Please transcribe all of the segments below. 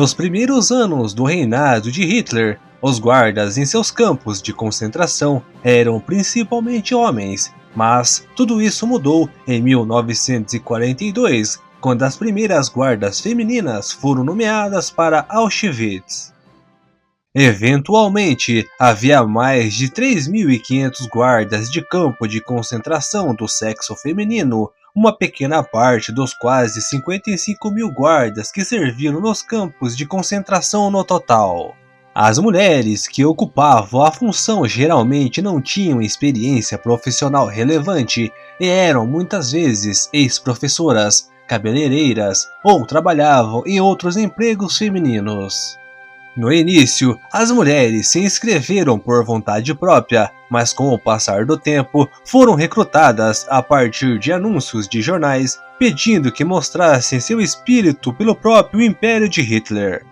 Nos primeiros anos do reinado de Hitler, os guardas em seus campos de concentração eram principalmente homens, mas tudo isso mudou em 1942, quando as primeiras guardas femininas foram nomeadas para Auschwitz. Eventualmente, havia mais de 3.500 guardas de campo de concentração do sexo feminino, uma pequena parte dos quase 55.000 guardas que serviram nos campos de concentração no total. As mulheres que ocupavam a função geralmente não tinham experiência profissional relevante e eram muitas vezes ex-professoras, cabeleireiras ou trabalhavam em outros empregos femininos. No início, as mulheres se inscreveram por vontade própria, mas com o passar do tempo foram recrutadas a partir de anúncios de jornais pedindo que mostrassem seu espírito pelo próprio Império de Hitler.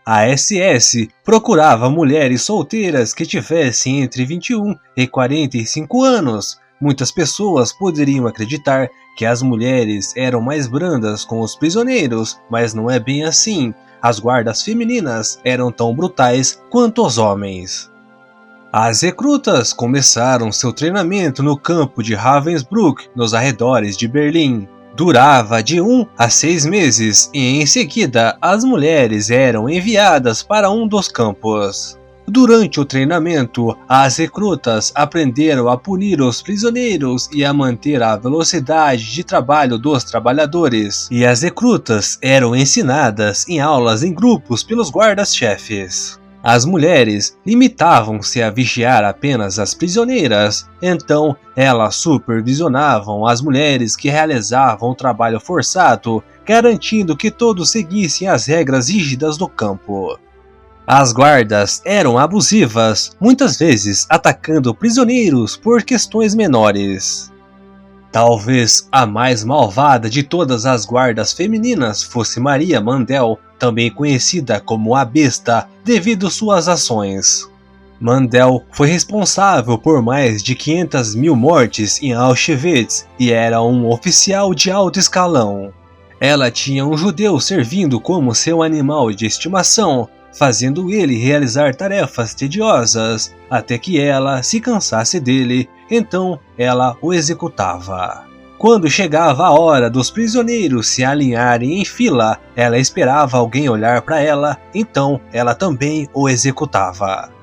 A SS procurava mulheres solteiras que tivessem entre 21 e 45 anos. Muitas pessoas poderiam acreditar que as mulheres eram mais brandas com os prisioneiros, mas não é bem assim. As guardas femininas eram tão brutais quanto os homens. As recrutas começaram seu treinamento no campo de Ravensbrück, nos arredores de Berlim. Durava de 1 a 6 meses e em seguida as mulheres eram enviadas para um dos campos. Durante o treinamento, as recrutas aprenderam a punir os prisioneiros e a manter a velocidade de trabalho dos trabalhadores, e as recrutas eram ensinadas em aulas em grupos pelos guardas-chefes. As mulheres limitavam-se a vigiar apenas as prisioneiras, então elas supervisionavam as mulheres que realizavam o trabalho forçado, garantindo que todos seguissem as regras rígidas do campo. As guardas eram abusivas, muitas vezes atacando prisioneiros por questões menores. Talvez a mais malvada de todas as guardas femininas fosse Maria Mandel, também conhecida como a Besta, devido suas ações. Mandel foi responsável por mais de 500.000 mortes em Auschwitz e era um oficial de alto escalão. Ela tinha um judeu servindo como seu animal de estimação, fazendo ele realizar tarefas tediosas, até que ela se cansasse dele, então ela o executava. Quando chegava a hora dos prisioneiros se alinharem em fila, ela esperava alguém olhar para ela, então ela também o executava.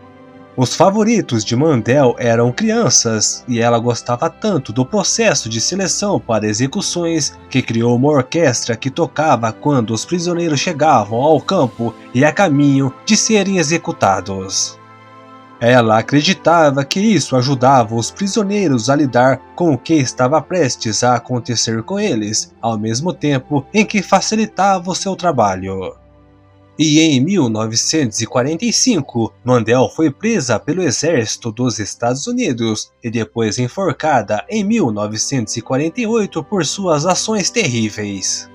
Os favoritos de Mandel eram crianças, e ela gostava tanto do processo de seleção para execuções que criou uma orquestra que tocava quando os prisioneiros chegavam ao campo e a caminho de serem executados. Ela acreditava que isso ajudava os prisioneiros a lidar com o que estava prestes a acontecer com eles, ao mesmo tempo em que facilitava o seu trabalho. E em 1945, Mandel foi presa pelo exército dos Estados Unidos e depois enforcada em 1948 por suas ações terríveis.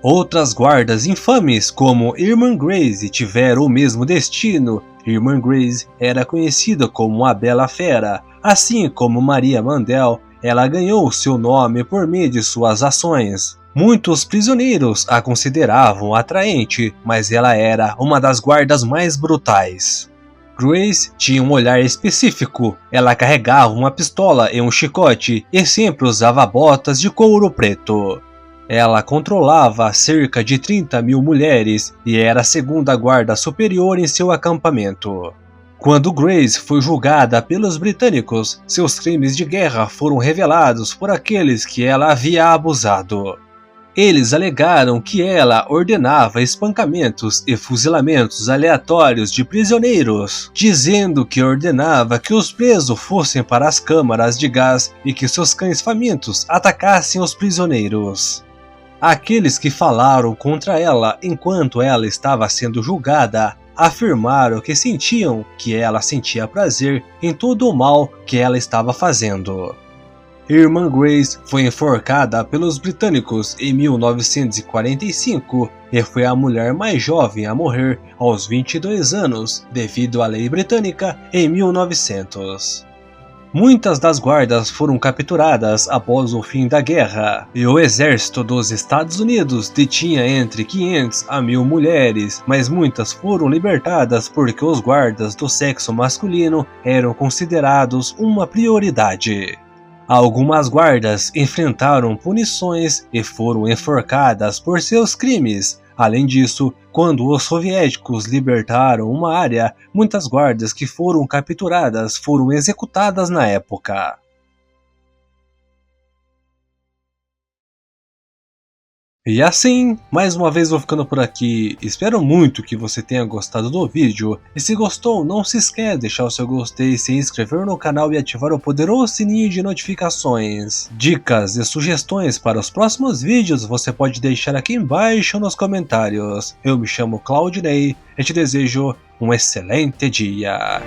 Outras guardas infames, como Irmã Grace, tiveram o mesmo destino. Irmã Grace era conhecida como a Bela Fera, assim como Maria Mandel, ela ganhou seu nome por meio de suas ações. Muitos prisioneiros a consideravam atraente, mas ela era uma das guardas mais brutais. Grace tinha um olhar específico, ela carregava uma pistola e um chicote e sempre usava botas de couro preto. Ela controlava cerca de 30.000 mulheres e era a segunda guarda superior em seu acampamento. Quando Grace foi julgada pelos britânicos, seus crimes de guerra foram revelados por aqueles que ela havia abusado. Eles alegaram que ela ordenava espancamentos e fuzilamentos aleatórios de prisioneiros, dizendo que ordenava que os presos fossem para as câmaras de gás e que seus cães famintos atacassem os prisioneiros. Aqueles que falaram contra ela enquanto ela estava sendo julgada afirmaram que sentiam que ela sentia prazer em todo o mal que ela estava fazendo. Irmã Grace foi enforcada pelos britânicos em 1945 e foi a mulher mais jovem a morrer aos 22 anos devido à lei britânica em 1900. Muitas das guardas foram capturadas após o fim da guerra, e o exército dos Estados Unidos detinha entre 500 a 1000 mulheres, mas muitas foram libertadas porque os guardas do sexo masculino eram considerados uma prioridade. Algumas guardas enfrentaram punições e foram enforcadas por seus crimes. Além disso, quando os soviéticos libertaram uma área, muitas guardas que foram capturadas foram executadas na época. E assim, mais uma vez vou ficando por aqui. Espero muito que você tenha gostado do vídeo. E se gostou, não se esqueça de deixar o seu gostei, se inscrever no canal e ativar o poderoso sininho de notificações. Dicas e sugestões para os próximos vídeos você pode deixar aqui embaixo nos comentários. Eu me chamo Claudinei e te desejo um excelente dia.